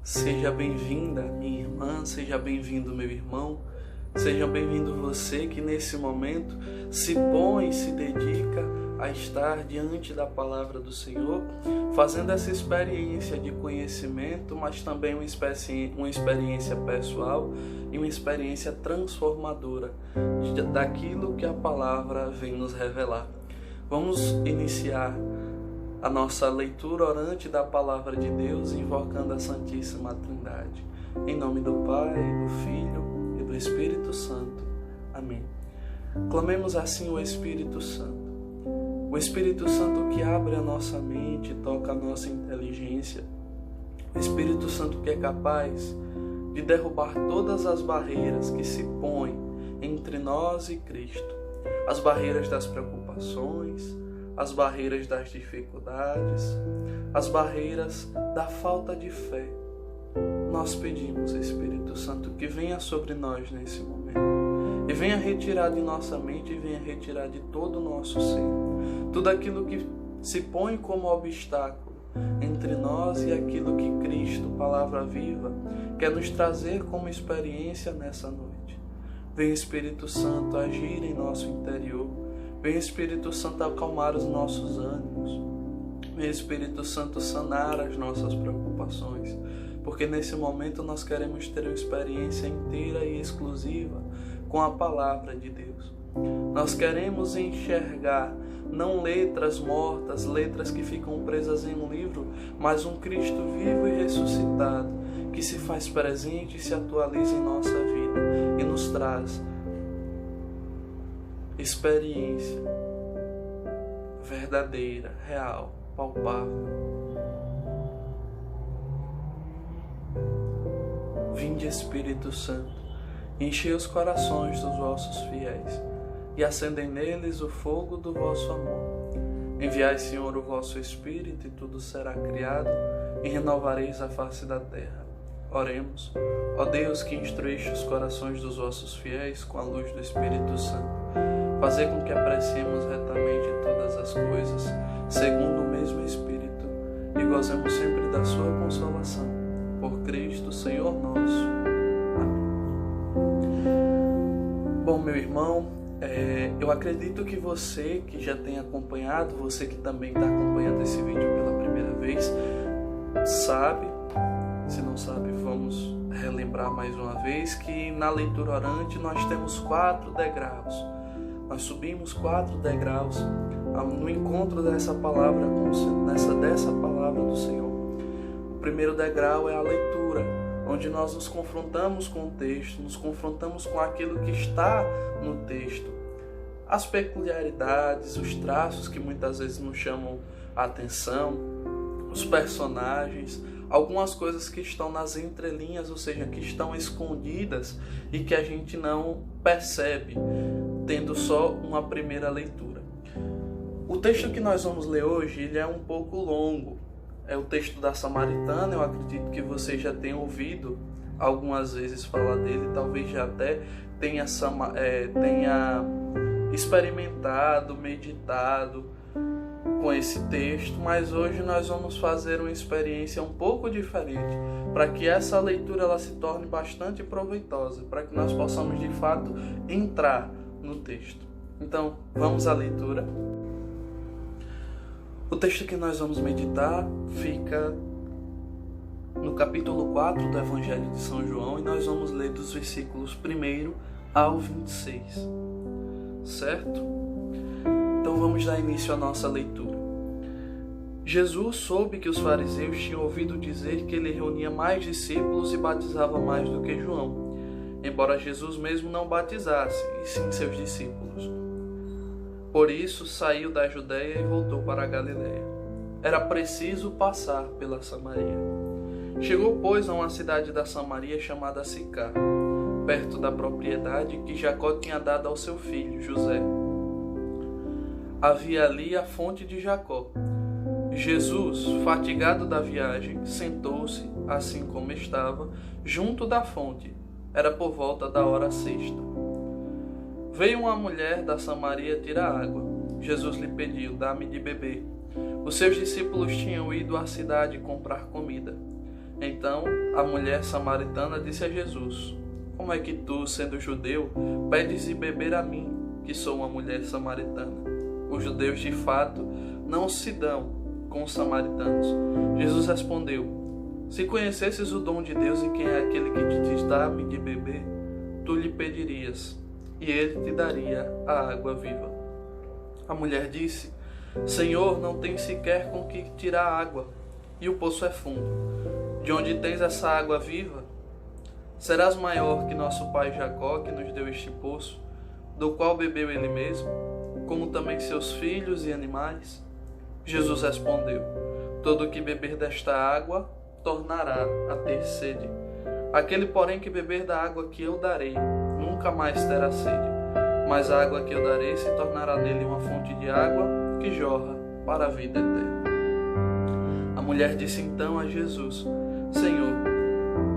Seja bem-vinda, minha irmã, seja bem-vindo, meu irmão, seja bem-vindo você que nesse momento se põe e se dedica a estar diante da palavra do Senhor, fazendo essa experiência de conhecimento, mas também uma experiência pessoal e uma experiência transformadora daquilo que a palavra vem nos revelar. Vamos iniciar a nossa leitura orante da Palavra de Deus, invocando a Santíssima Trindade. Em nome do Pai, do Filho e do Espírito Santo. Amém. Clamemos assim o Espírito Santo. O Espírito Santo que abre a nossa mente, toca a nossa inteligência. O Espírito Santo que é capaz de derrubar todas as barreiras que se põem entre nós e Cristo. As barreiras das preocupações, as barreiras das dificuldades, as barreiras da falta de fé. Nós pedimos, Espírito Santo, que venha sobre nós nesse momento e venha retirar de nossa mente e venha retirar de todo o nosso ser tudo aquilo que se põe como obstáculo entre nós e aquilo que Cristo, Palavra Viva, quer nos trazer como experiência nessa noite. Vem, Espírito Santo, agir em nosso interior. Vem, Espírito Santo, acalmar os nossos ânimos. Vem, Espírito Santo, sanar as nossas preocupações. Porque nesse momento nós queremos ter uma experiência inteira e exclusiva com a Palavra de Deus. Nós queremos enxergar não letras mortas, letras que ficam presas em um livro, mas um Cristo vivo e ressuscitado, que se faz presente e se atualiza em nossa vida e nos traz experiência verdadeira, real, palpável. Vinde, Espírito Santo, enchei os corações dos vossos fiéis e acendei neles o fogo do vosso amor. Enviai, Senhor, o vosso Espírito e tudo será criado e renovareis a face da terra. Oremos. Ó Deus, que instruíste os corações dos vossos fiéis com a luz do Espírito Santo, fazer com que apreciemos retamente todas as coisas, segundo o mesmo Espírito, e gozemos sempre da sua consolação. Por Cristo, Senhor nosso. Amém. Bom, meu irmão, eu acredito que você que já tem acompanhado, você que também está acompanhando esse vídeo pela primeira vez, sabe. Se não sabe, vamos relembrar mais uma vez que na leitura orante nós temos 4 degraus. Nós subimos 4 degraus no encontro dessa palavra dessa palavra do Senhor. O primeiro degrau é a leitura, onde nós nos confrontamos com o texto, nos confrontamos com aquilo que está no texto. As peculiaridades, os traços que muitas vezes nos chamam a atenção, os personagens, algumas coisas que estão nas entrelinhas, ou seja, que estão escondidas e que a gente não percebe, tendo só uma primeira leitura. O texto que nós vamos ler hoje, ele é um pouco longo. É o texto da Samaritana. Eu acredito que você já tenha ouvido algumas vezes falar dele, talvez já até tenha experimentado, meditado com esse texto, mas hoje nós vamos fazer uma experiência um pouco diferente, para que essa leitura ela se torne bastante proveitosa, para que nós possamos de fato entrar no texto. Então, vamos à leitura. O texto que nós vamos meditar fica no capítulo 4 do Evangelho de São João, e nós vamos ler dos versículos 1 ao 26, certo? Então vamos dar início à nossa leitura. Jesus soube que os fariseus tinham ouvido dizer que ele reunia mais discípulos e batizava mais do que João, embora Jesus mesmo não batizasse, e sim seus discípulos. Por isso saiu da Judeia e voltou para a Galileia. Era preciso passar pela Samaria. Chegou, pois, a uma cidade da Samaria chamada Sicar, perto da propriedade que Jacó tinha dado ao seu filho, José. Havia ali a fonte de Jacó. Jesus, fatigado da viagem, sentou-se, assim como estava, junto da fonte. Era por volta da hora sexta. Veio uma mulher da Samaria tirar água. Jesus lhe pediu: dá-me de beber. Os seus discípulos tinham ido à cidade comprar comida. Então a mulher samaritana disse a Jesus: como é que tu, sendo judeu, pedes de beber a mim, que sou uma mulher samaritana? Os judeus de fato não se dão com os samaritanos. Jesus respondeu: se conhecesses o dom de Deus e quem é aquele que te diz dá-me de beber, tu lhe pedirias, e ele te daria a água viva. A mulher disse: Senhor, não tem sequer com que tirar água, e o poço é fundo. De onde tens essa água viva? Serás maior que nosso pai Jacó, que nos deu este poço, do qual bebeu ele mesmo, como também seus filhos e animais? Jesus respondeu: todo que beber desta água tornará a ter sede. Aquele, porém, que beber da água que eu darei, nunca mais terá sede, mas a água que eu darei se tornará nele uma fonte de água que jorra para a vida eterna. A mulher disse então a Jesus: Senhor,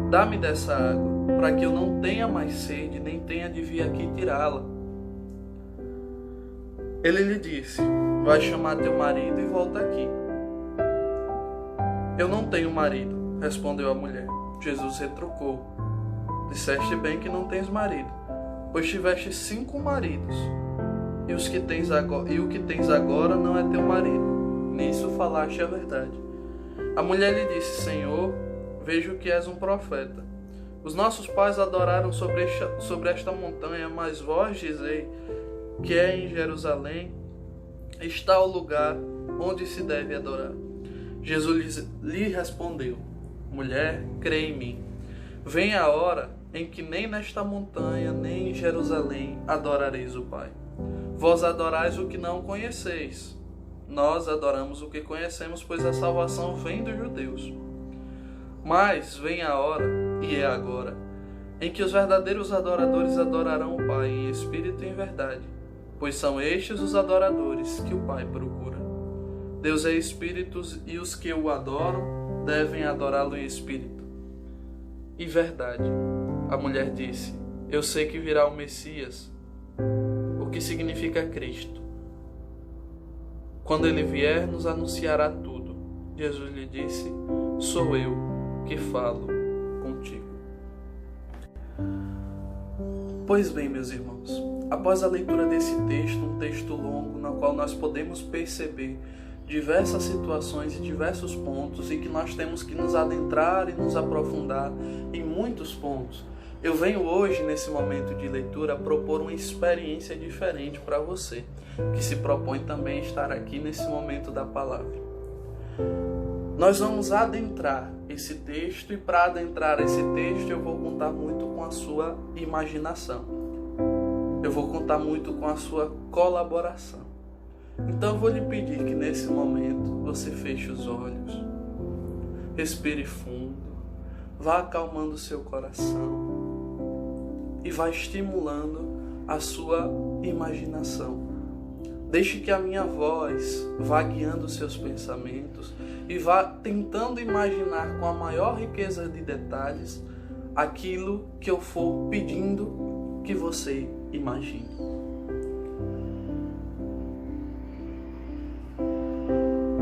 dá-me dessa água, para que eu não tenha mais sede, nem tenha de vir aqui tirá-la. Ele lhe disse: vai chamar teu marido e volta aqui. Eu não tenho marido, respondeu a mulher. Jesus retrucou: disseste bem que não tens marido, pois tiveste 5 maridos, e o que tens agora não é teu marido. Nisso falaste a verdade. A mulher lhe disse: Senhor, vejo que és um profeta. Os nossos pais adoraram sobre esta montanha, mas vós dizei que é em Jerusalém está o lugar onde se deve adorar. Jesus lhe respondeu: mulher, crê em mim. Vem a hora em que nem nesta montanha, nem em Jerusalém adorareis o Pai. Vós adorais o que não conheceis. Nós adoramos o que conhecemos, pois a salvação vem dos judeus. Mas vem a hora, e é agora, em que os verdadeiros adoradores adorarão o Pai em espírito e em verdade, pois são estes os adoradores que o Pai procura. Deus é espírito, e os que o adoram devem adorá-lo em espírito e verdade. A mulher disse: eu sei que virá o Messias, o que significa Cristo. Quando ele vier, nos anunciará tudo. Jesus lhe disse: sou eu que falo contigo. Pois bem, meus irmãos, após a leitura desse texto, um texto longo, no qual nós podemos perceber diversas situações e diversos pontos, e que nós temos que nos adentrar e nos aprofundar em muitos pontos, eu venho hoje, nesse momento de leitura, propor uma experiência diferente para você, que se propõe também estar aqui nesse momento da palavra. Nós vamos adentrar esse texto, e para adentrar esse texto eu vou contar muito com a sua imaginação. Eu vou contar muito com a sua colaboração. Então eu vou lhe pedir que nesse momento você feche os olhos, respire fundo, vá acalmando o seu coração e vá estimulando a sua imaginação. Deixe que a minha voz vá guiando os seus pensamentos e vá tentando imaginar com a maior riqueza de detalhes aquilo que eu for pedindo que você imagine.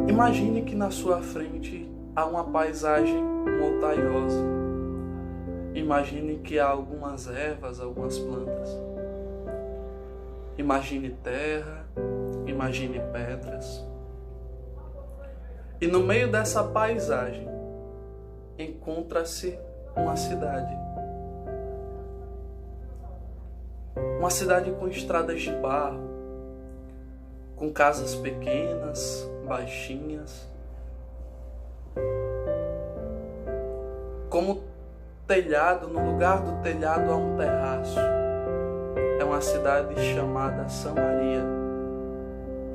Imagine que na sua frente há uma paisagem montanhosa. Imagine que há algumas ervas, algumas plantas. Imagine terra, imagine pedras. E no meio dessa paisagem encontra-se uma cidade. Uma cidade com estradas de barro, com casas pequenas, baixinhas. Como telhado, no lugar do telhado há um terraço. É uma cidade chamada Samaria.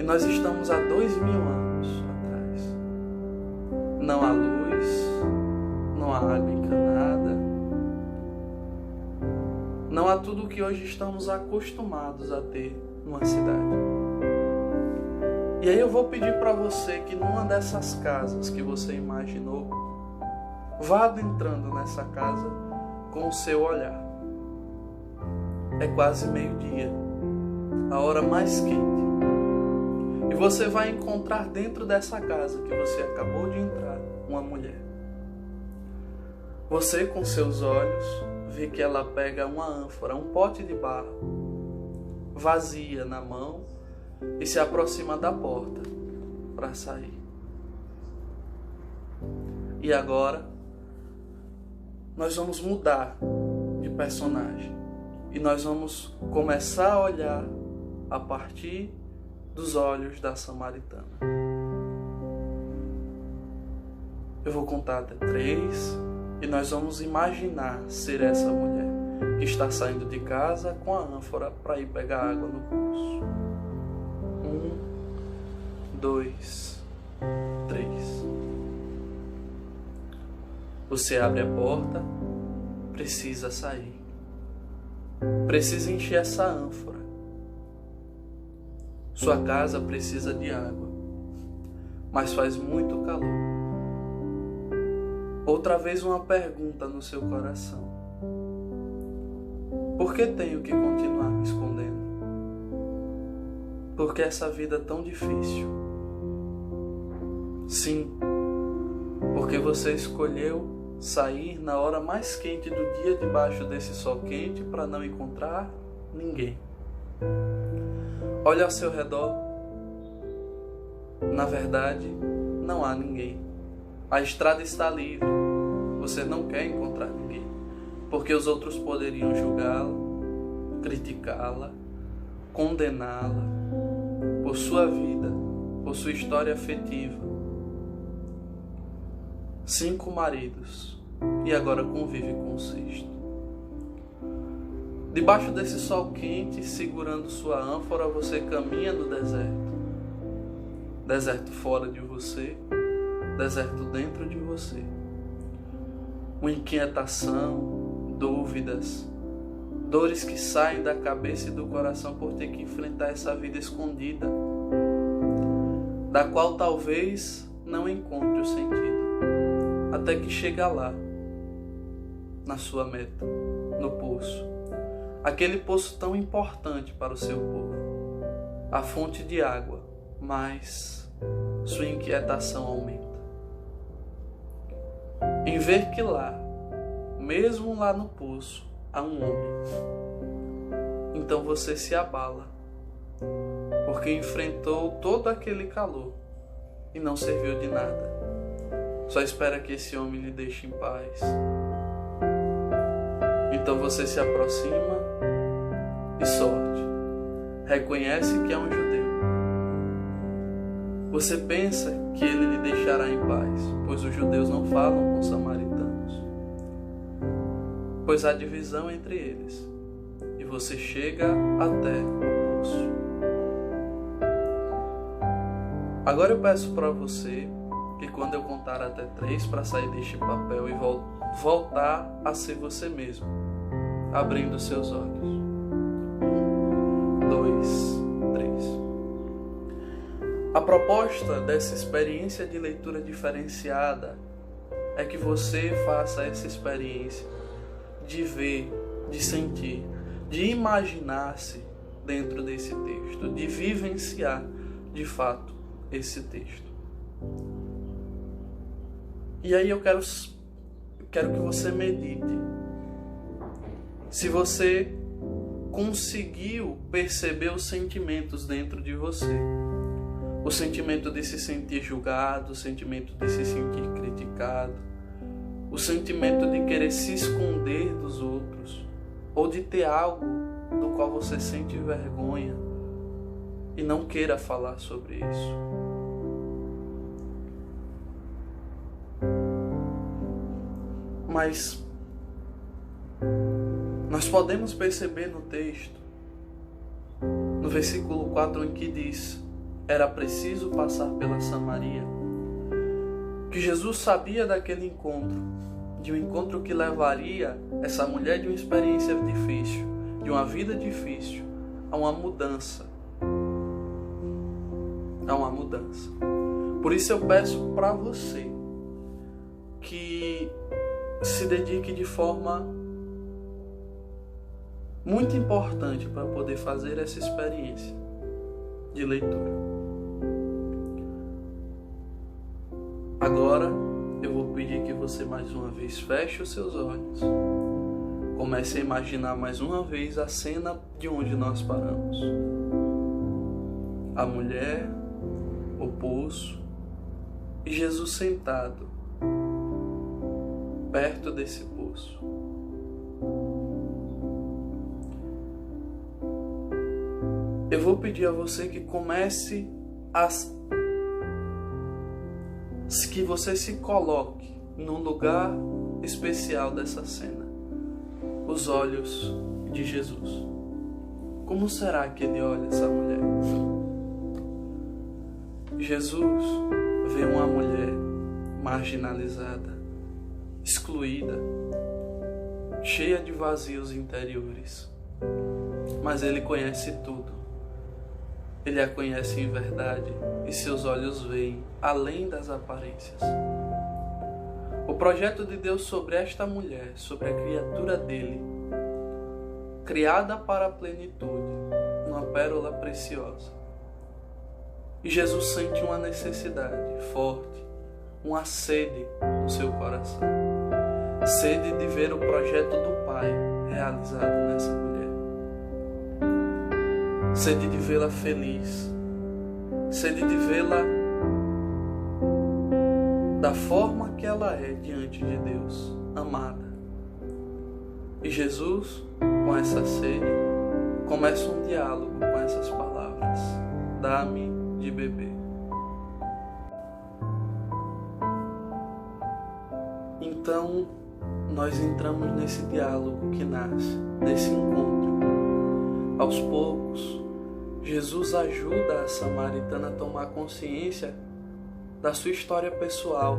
E nós estamos há 2000 anos atrás. Não há luz, não há água encanada, não há tudo o que hoje estamos acostumados a ter numa cidade. E aí eu vou pedir para você que numa dessas casas que você imaginou, vá adentrando nessa casa com o seu olhar. É quase meio-dia, a hora mais quente. E você vai encontrar dentro dessa casa que você acabou de entrar uma mulher. Você com seus olhos vê que ela pega uma ânfora, um pote de barro, vazia na mão e se aproxima da porta para sair. E agora nós vamos mudar de personagem e nós vamos começar a olhar a partir dos olhos da samaritana. Eu vou contar até 3 e nós vamos imaginar ser essa mulher que está saindo de casa com a ânfora para ir pegar água no poço. 1, 2, 3. Você abre a porta, precisa sair. Precisa encher essa ânfora. Sua casa precisa de água, mas faz muito calor. Outra vez uma pergunta no seu coração: por que tenho que continuar me escondendo? Por que essa vida é tão difícil? Sim, porque você escolheu sair na hora mais quente do dia debaixo desse sol quente para não encontrar ninguém. Olha ao seu redor. Na verdade, não há ninguém. A estrada está livre. Você não quer encontrar ninguém, porque os outros poderiam julgá-la, criticá-la, condená-la por sua vida, por sua história afetiva. 5 maridos e agora convive com o 6º. Debaixo desse sol quente, segurando sua ânfora, você caminha no deserto. Deserto fora de você, deserto dentro de você. Uma inquietação, dúvidas, dores que saem da cabeça e do coração por ter que enfrentar essa vida escondida, da qual talvez não encontre o sentido, até que chega lá, na sua meta, no poço. Aquele poço tão importante para o seu povo, a fonte de água, mas sua inquietação aumenta. Em ver que lá, mesmo lá no poço, há um homem. Então você se abala, porque enfrentou todo aquele calor e não serviu de nada. Só espera que esse homem lhe deixe em paz. Então você se aproxima e sorte. Reconhece que é um judeu. Você pensa que ele lhe deixará em paz, pois os judeus não falam com samaritanos, pois há divisão entre eles. E você chega até o poço. Agora eu peço para você que quando eu contar até 3 para sair deste papel e voltar a ser você mesmo, abrindo seus olhos. 1, 2, 3. A proposta dessa experiência de leitura diferenciada é que você faça essa experiência de ver, de sentir, de imaginar-se dentro desse texto, de vivenciar de fato esse texto. E aí eu quero que você medite. Se você conseguiu perceber os sentimentos dentro de você, o sentimento de se sentir julgado, o sentimento de se sentir criticado, o sentimento de querer se esconder dos outros, ou de ter algo do qual você sente vergonha e não queira falar sobre isso. Mas nós podemos perceber no texto, no versículo 4, em que diz: era preciso passar pela Samaria, que Jesus sabia daquele encontro, de um encontro que levaria essa mulher de uma experiência difícil, de uma vida difícil, a uma mudança. A uma mudança. Por isso eu peço para você que se dedique de forma muito importante para poder fazer essa experiência de leitura. Agora eu vou pedir pedir que você mais uma vez feche os seus olhos. Comece a imaginar mais uma vez a cena de onde nós paramos. A mulher, o poço e Jesus sentado perto desse poço. Eu vou pedir a você que comece que você se coloque num lugar especial dessa cena. Os olhos de Jesus. Como será que ele olha essa mulher? Jesus vê uma mulher marginalizada, excluída, cheia de vazios interiores. Mas ele conhece tudo. Ele a conhece em verdade e seus olhos veem além das aparências. O projeto de Deus sobre esta mulher, sobre a criatura dele, criada para a plenitude, uma pérola preciosa. E Jesus sente uma necessidade forte, uma sede no seu coração. Sede de ver o projeto do Pai realizado nessa mulher. Sede de vê-la feliz. Sede de vê-la da forma que ela é diante de Deus, amada. E Jesus, com essa sede, começa um diálogo com essas palavras. Dá-me de beber. Então, nós entramos nesse diálogo que nasce, nesse encontro. Aos poucos, Jesus ajuda a samaritana a tomar consciência da sua história pessoal,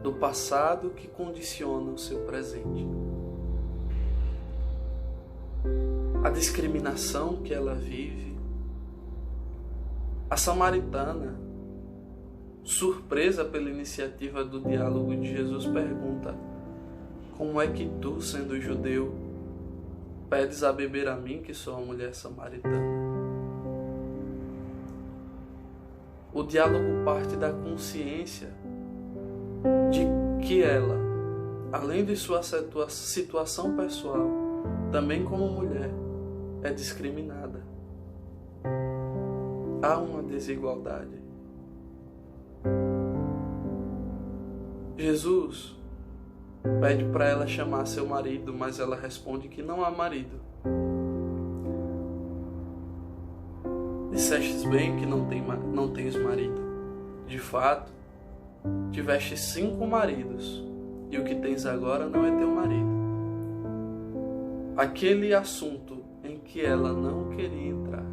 do passado que condiciona o seu presente. A discriminação que ela vive. A samaritana, surpresa pela iniciativa do diálogo de Jesus, pergunta: como é que tu, sendo judeu, pedes a beber a mim, que sou uma mulher samaritana? O diálogo parte da consciência de que ela, além de sua situação pessoal, também como mulher, é discriminada. Há uma desigualdade. Jesus pede para ela chamar seu marido, mas ela responde que não há marido. Dissestes bem que não tens marido. De fato, tiveste 5 maridos, e o que tens agora não é teu marido. Aquele assunto em que ela não queria entrar,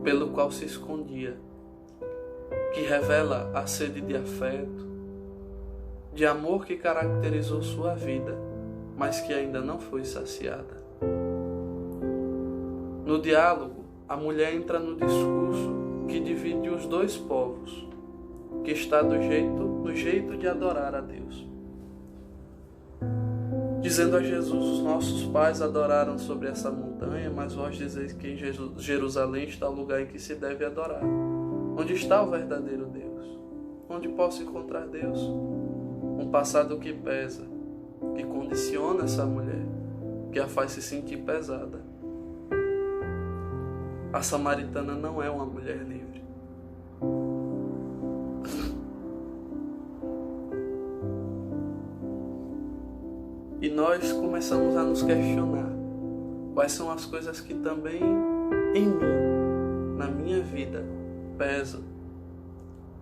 pelo qual se escondia, que revela a sede de afeto, de amor que caracterizou sua vida, mas que ainda não foi saciada. No diálogo, a mulher entra no discurso que divide os dois povos, que está no jeito de adorar a Deus. Dizendo a Jesus: os nossos pais adoraram sobre essa montanha, mas vós dizeis que em Jerusalém está o lugar em que se deve adorar. Onde está o verdadeiro Deus? Onde posso encontrar Deus? Um passado que pesa, que condiciona essa mulher, que a faz se sentir pesada. A samaritana não é uma mulher livre. E nós começamos a nos questionar quais são as coisas que também em mim, na minha vida, pesam,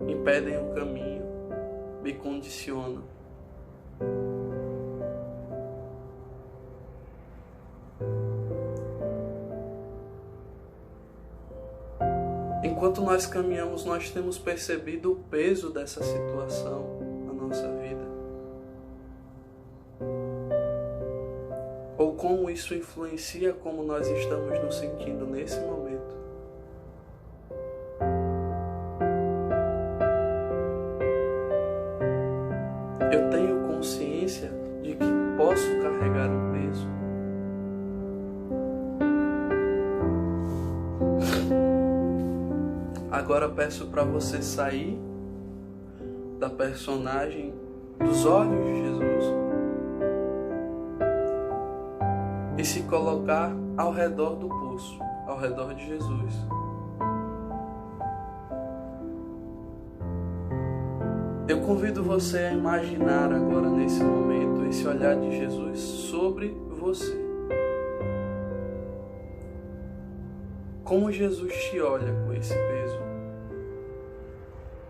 impedem o caminho, me condicionam. Enquanto nós caminhamos, nós temos percebido o peso dessa situação na nossa vida. Ou como isso influencia como nós estamos nos sentindo nesse momento. Eu tenho consciência de que posso carregar um peso. Agora peço para você sair da personagem dos olhos de Jesus e se colocar ao redor do poço, ao redor de Jesus. Eu convido você a imaginar agora, nesse momento, esse olhar de Jesus sobre você. Como Jesus te olha com esse peso?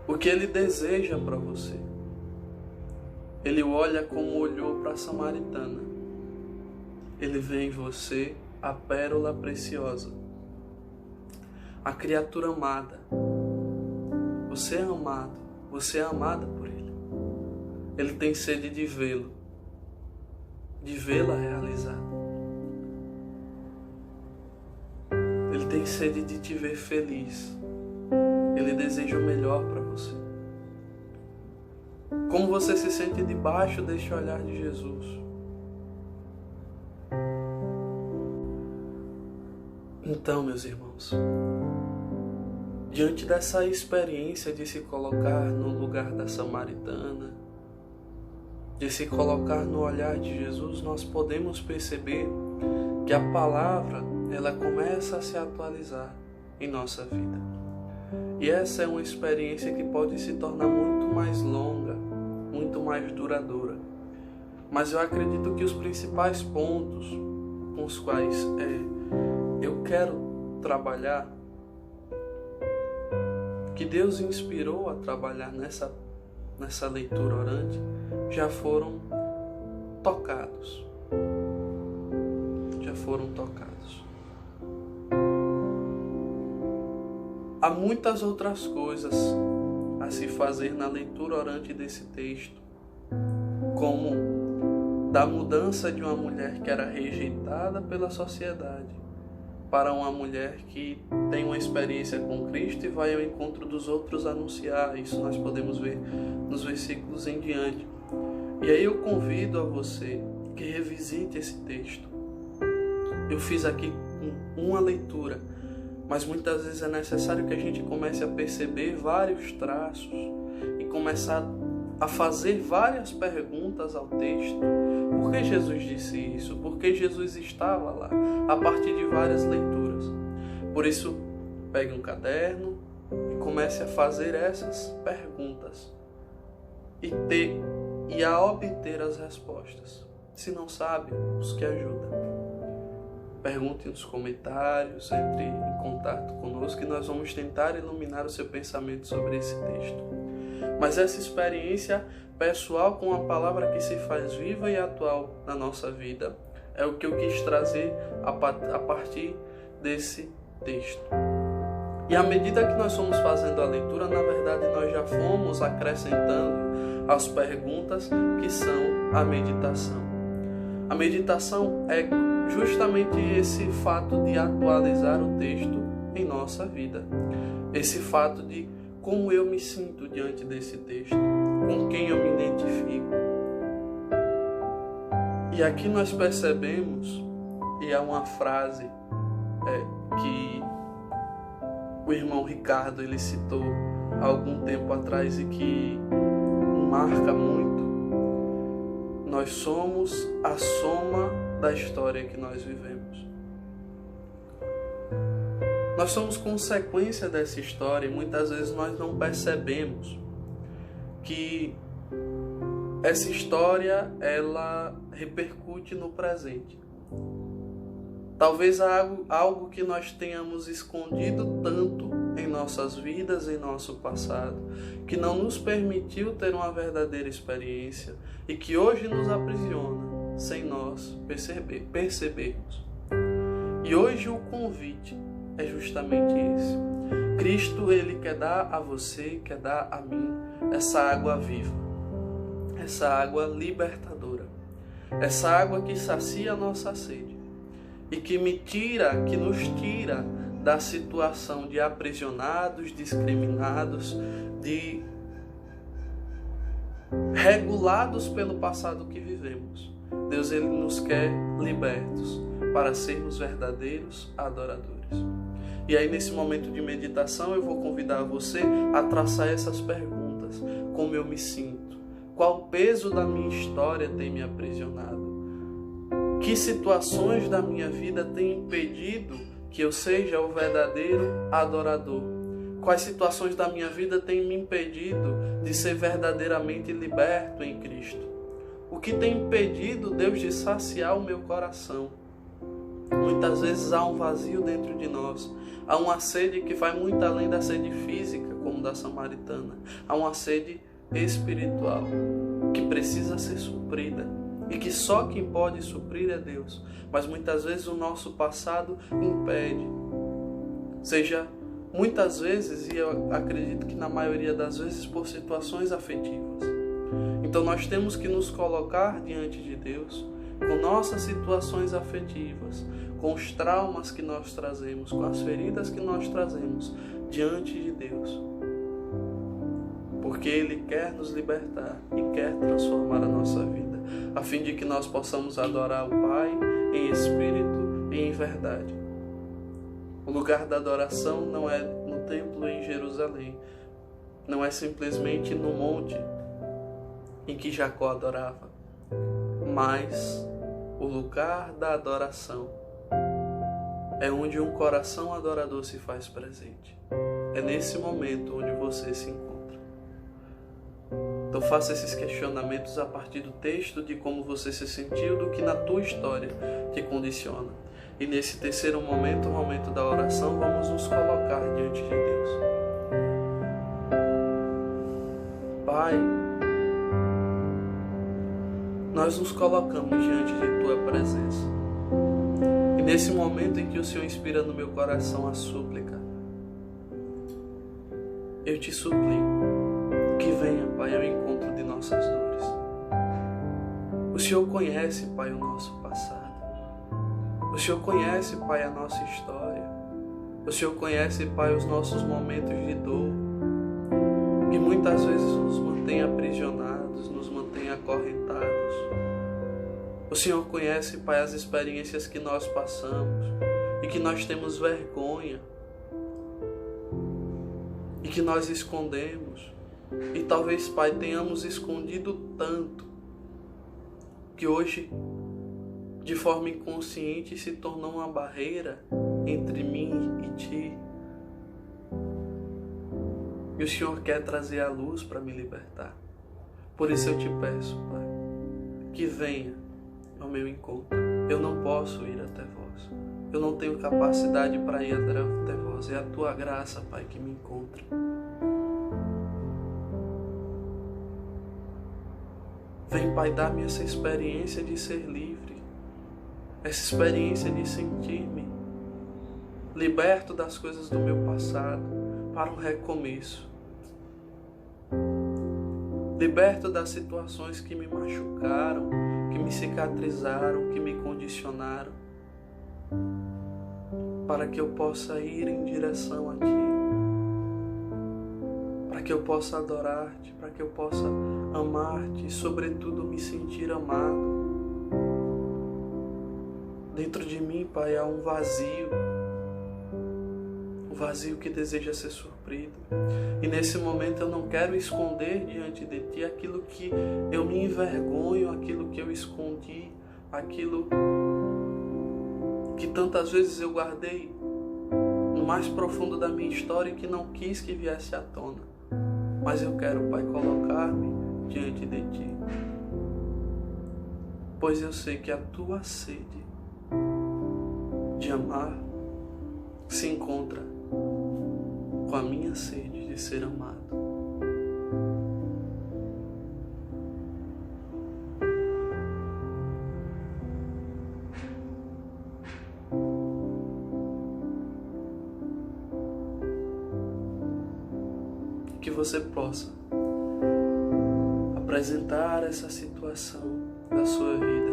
O que Ele deseja para você? Ele olha como olhou para a samaritana. Ele vê em você a pérola preciosa, a criatura amada. Você é amado, você é amada por Ele. Ele tem sede de vê-lo, de vê-la realizada. Ele tem sede de te ver feliz. Ele deseja o melhor para você. Como você se sente debaixo deste olhar de Jesus? Então, meus irmãos, diante dessa experiência de se colocar no lugar da samaritana, de se colocar no olhar de Jesus, nós podemos perceber que a palavra, ela começa a se atualizar em nossa vida. E essa é uma experiência que pode se tornar muito mais longa, muito mais duradoura. Mas eu acredito que os principais pontos com os quais eu quero trabalhar, que Deus inspirou a trabalhar nessa leitura orante, já foram tocados. Já foram tocados. Há muitas outras coisas a se fazer na leitura orante desse texto, como da mudança de uma mulher que era rejeitada pela sociedade para uma mulher que tem uma experiência com Cristo e vai ao encontro dos outros anunciar. Isso nós podemos ver nos versículos em diante. E aí eu convido a você que revisite esse texto. Eu fiz aqui uma leitura, mas muitas vezes é necessário que a gente comece a perceber vários traços e começar a fazer várias perguntas ao texto. Por que Jesus disse isso? Por que Jesus estava lá? A partir de várias leituras. Por isso, pegue um caderno e comece a fazer essas perguntas e a obter as respostas. Se não sabe, busque ajuda. Pergunte nos comentários, entre em contato conosco e nós vamos tentar iluminar o seu pensamento sobre esse texto. Mas essa experiência pessoal com a palavra que se faz viva e atual na nossa vida é o que eu quis trazer a partir desse texto. E à medida que nós fomos fazendo a leitura, na verdade nós já fomos acrescentando as perguntas que são a meditação. A meditação é justamente esse fato de atualizar o texto em nossa vida. Esse fato de como eu me sinto diante desse texto, com quem eu me identifico. E aqui nós percebemos, e há uma frase que o irmão Ricardo ele citou há algum tempo atrás e que marca muito. Nós somos a soma da história que nós vivemos. Nós somos consequência dessa história e muitas vezes nós não percebemos que essa história ela repercute no presente. Talvez algo que nós tenhamos escondido tanto em nossas vidas, em nosso passado, que não nos permitiu ter uma verdadeira experiência e que hoje nos aprisiona sem nós percebermos. E hoje o convite é justamente esse. Cristo, Ele quer dar a você, quer dar a mim essa água viva, essa água libertadora, essa água que sacia a nossa sede e que nos tira da situação de aprisionados, discriminados, de regulados pelo passado que vivemos. Deus, Ele nos quer libertos para sermos verdadeiros adoradores. E aí, nesse momento de meditação, eu vou convidar você a traçar essas perguntas. como eu me sinto? Qual peso da minha história tem me aprisionado? Que situações da minha vida têm impedido que eu seja o verdadeiro adorador? Quais situações da minha vida têm me impedido de ser verdadeiramente liberto em Cristo? O que tem impedido Deus de saciar o meu coração? Muitas vezes há um vazio dentro de nós. Há uma sede que vai muito além da sede física, como da samaritana. Há uma sede espiritual que precisa ser suprida e que só quem pode suprir é Deus. Mas muitas vezes o nosso passado impede. Seja muitas vezes, e eu acredito que na maioria das vezes, por situações afetivas. Então nós temos que nos colocar diante de Deus com nossas situações afetivas, com os traumas que nós trazemos, com as feridas que nós trazemos diante de Deus. Porque Ele quer nos libertar e quer transformar a nossa vida, a fim de que nós possamos adorar o Pai em espírito e em verdade. O lugar da adoração não é no templo em Jerusalém, não é simplesmente no monte em que Jacó adorava, mas o lugar da adoração é onde um coração adorador se faz presente. É nesse momento onde você se encontra. Então faça esses questionamentos a partir do texto, de como você se sentiu, do que na tua história te condiciona. E nesse terceiro momento, o momento da oração, vamos nos colocar diante de Deus. Pai, nós nos colocamos diante de Tua presença. E nesse momento em que o Senhor inspira no meu coração a súplica, eu te suplico que venha, Pai, ao encontro de nossas dores. O Senhor conhece, Pai, o nosso passado. O Senhor conhece, Pai, a nossa história. O Senhor conhece, Pai, os nossos momentos de dor, que muitas vezes nos mantém aprisionados, nos mantém acorrentados. O Senhor conhece, Pai, as experiências que nós passamos e que nós temos vergonha e que nós escondemos. E talvez, Pai, tenhamos escondido tanto que hoje, de forma inconsciente, se tornou uma barreira entre mim e Ti. E o Senhor quer trazer a luz para me libertar. Por isso eu te peço, Pai, que venha ao meu encontro. Eu não posso ir até vós. Eu não tenho capacidade para ir até vós. É a Tua graça, Pai, que me encontra. Vem, Pai, dar-me essa experiência de ser livre. Essa experiência de sentir-me liberto das coisas do meu passado para um recomeço. Liberto das situações que me machucaram, que me cicatrizaram, que me condicionaram, para que eu possa ir em direção a Ti, para que eu possa adorar-Te, para que eu possa amar-Te e, sobretudo, me sentir amado. Dentro de mim, Pai, há um vazio que deseja ser suprido. E nesse momento eu não quero esconder diante de Ti aquilo que eu me envergonho, aquilo que eu escondi, aquilo que tantas vezes eu guardei no mais profundo da minha história e que não quis que viesse à tona. Mas eu quero, Pai, colocar-me diante de Ti, pois eu sei que a Tua sede de amar se encontra com a minha sede de ser amado. Que você possa apresentar essa situação da sua vida,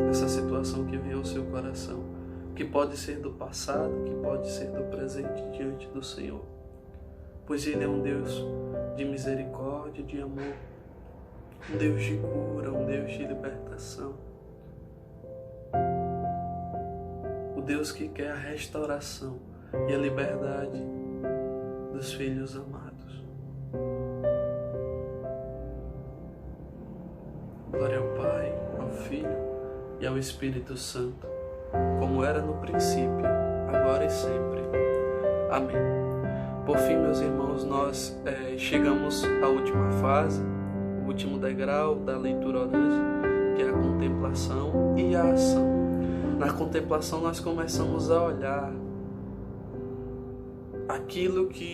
essa situação que vem ao seu coração, que pode ser do passado, que pode ser do presente, diante do Senhor. Pois Ele é um Deus de misericórdia, de amor, um Deus de cura, um Deus de libertação. O Deus que quer a restauração e a liberdade dos filhos amados. Glória ao Pai, ao Filho e ao Espírito Santo, como era no princípio, agora e sempre. Amém. Por fim, meus irmãos, nós chegamos à última fase, o último degrau da leitura orante, que é a contemplação e a ação. Na contemplação nós começamos a olhar aquilo que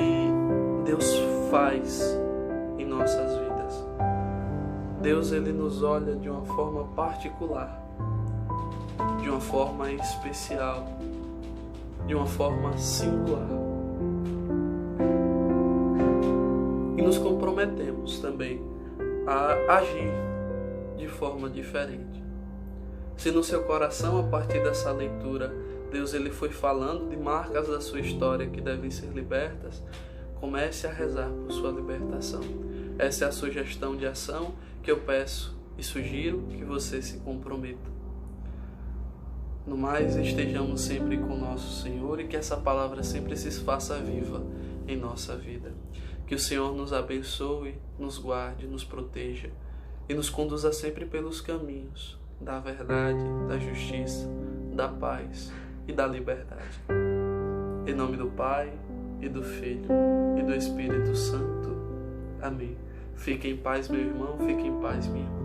Deus faz em nossas vidas. Deus, ele nos olha de uma forma particular, de uma forma especial, de uma forma singular. E nos comprometemos também a agir de forma diferente. Se no seu coração, a partir dessa leitura, Deus ele foi falando de marcas da sua história que devem ser libertas, comece a rezar por sua libertação. Essa é a sugestão de ação que eu peço e sugiro que você se comprometa. No mais, estejamos sempre com nosso Senhor e que essa palavra sempre se faça viva em nossa vida. Que o Senhor nos abençoe, nos guarde, nos proteja e nos conduza sempre pelos caminhos da verdade, da justiça, da paz e da liberdade. Em nome do Pai, e do Filho, e do Espírito Santo. Amém. Fique em paz, meu irmão, fique em paz, minha irmã.